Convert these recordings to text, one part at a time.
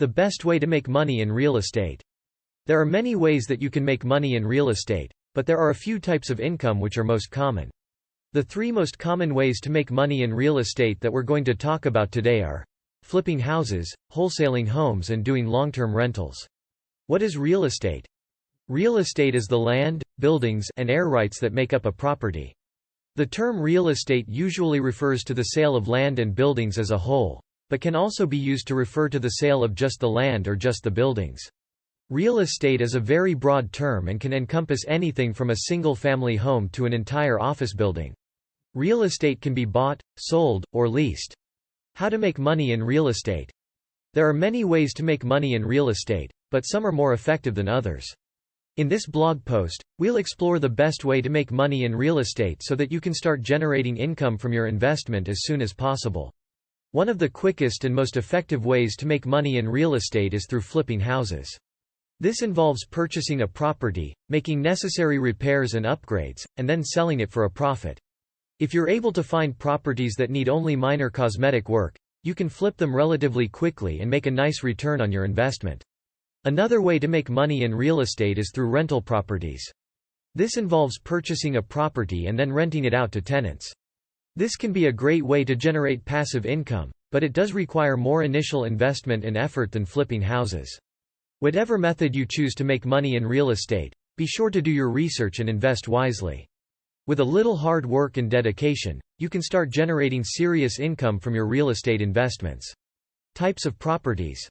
The best way to make money in real estate. There are many ways that you can make money in real estate, but there are a few types of income which are most common. The three most common ways to make money in real estate that we're going to talk about today are flipping houses, wholesaling homes, and doing long-term rentals. What is real estate? Real estate is the land, buildings, and air rights that make up a property. The term real estate usually refers to the sale of land and buildings as a whole, but can also be used to refer to the sale of just the land or just the buildings. Real estate is a very broad term and can encompass anything from a single-family home to an entire office building. Real estate can be bought, sold, or leased. How to make money in real estate? There are many ways to make money in real estate, but some are more effective than others. In this blog post, we'll explore the best way to make money in real estate so that you can start generating income from your investment as soon as possible. One of the quickest and most effective ways to make money in real estate is through flipping houses. This involves purchasing a property, making necessary repairs and upgrades, and then selling it for a profit. If you're able to find properties that need only minor cosmetic work, you can flip them relatively quickly and make a nice return on your investment. Another way to make money in real estate is through rental properties. This involves purchasing a property and then renting it out to tenants. This can be a great way to generate passive income, but it does require more initial investment and effort than flipping houses. Whatever method you choose to make money in real estate, be sure to do your research and invest wisely. With a little hard work and dedication, you can start generating serious income from your real estate investments. Types of properties.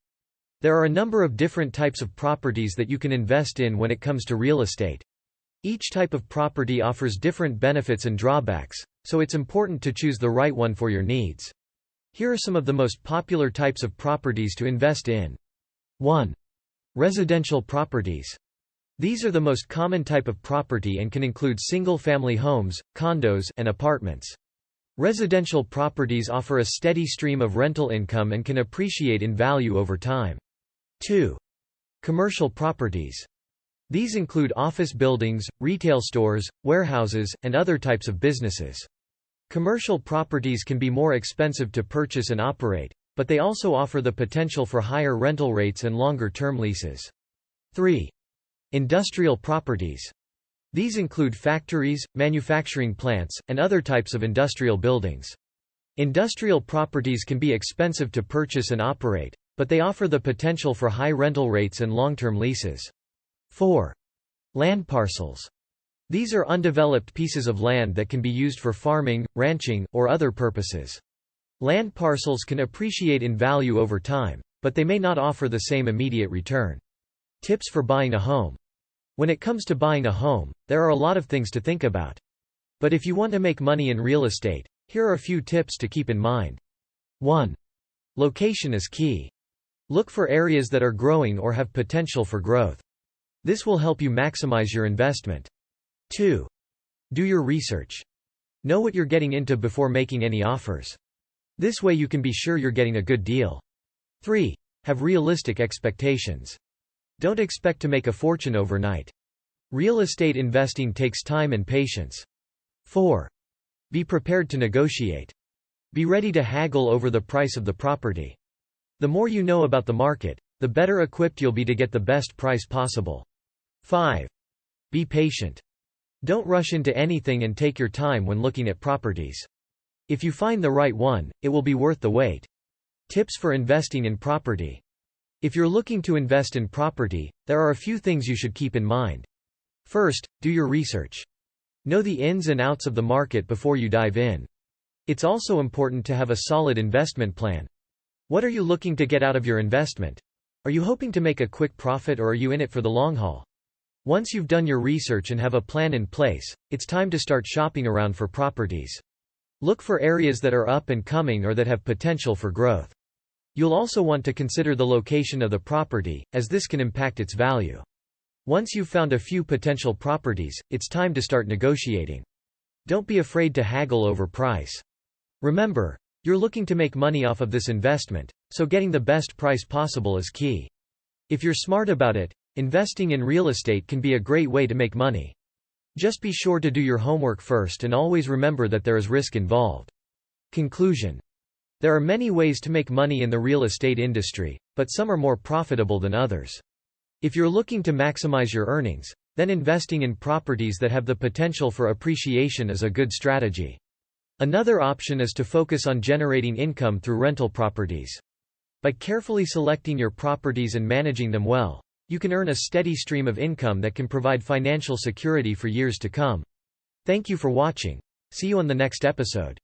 There are a number of different types of properties that you can invest in when it comes to real estate. Each type of property offers different benefits and drawbacks, so it's important to choose the right one for your needs. Here are some of the most popular types of properties to invest in. 1. Residential properties. These are the most common type of property and can include single-family homes, condos, and apartments. Residential properties offer a steady stream of rental income and can appreciate in value over time. 2. Commercial properties. These include office buildings, retail stores, warehouses, and other types of businesses. Commercial properties can be more expensive to purchase and operate, but they also offer the potential for higher rental rates and longer-term leases. 3. Industrial properties. These include factories, manufacturing plants, and other types of industrial buildings. Industrial properties can be expensive to purchase and operate, but they offer the potential for high rental rates and long-term leases. 4. Land parcels. These are undeveloped pieces of land that can be used for farming, ranching, or other purposes. Land parcels can appreciate in value over time, but they may not offer the same immediate return. Tips for buying a home. When it comes to buying a home, there are a lot of things to think about. But if you want to make money in real estate, here are a few tips to keep in mind. 1. Location is key. Look for areas that are growing or have potential for growth. This will help you maximize your investment. 2. Do your research. Know what you're getting into before making any offers. This way you can be sure you're getting a good deal. 3. Have realistic expectations. Don't expect to make a fortune overnight. Real estate investing takes time and patience. 4. Be prepared to negotiate. Be ready to haggle over the price of the property. The more you know about the market, the better equipped you'll be to get the best price possible. 5. Be patient. Don't rush into anything and take your time when looking at properties. If you find the right one, it will be worth the wait. Tips for investing in property. If you're looking to invest in property, there are a few things you should keep in mind. First, do your research. Know the ins and outs of the market before you dive in. It's also important to have a solid investment plan. What are you looking to get out of your investment? Are you hoping to make a quick profit or are you in it for the long haul? Once you've done your research and have a plan in place, it's time to start shopping around for properties. Look for areas that are up and coming or that have potential for growth. You'll also want to consider the location of the property, as this can impact its value. Once you've found a few potential properties, it's time to start negotiating. Don't be afraid to haggle over price. Remember, you're looking to make money off of this investment, so getting the best price possible is key. If you're smart about it, investing in real estate can be a great way to make money. Just be sure to do your homework first and always remember that there is risk involved. Conclusion. There are many ways to make money in the real estate industry, but some are more profitable than others. If you're looking to maximize your earnings, then investing in properties that have the potential for appreciation is a good strategy. Another option is to focus on generating income through rental properties. By carefully selecting your properties and managing them well, you can earn a steady stream of income that can provide financial security for years to come. Thank you for watching. See you on the next episode.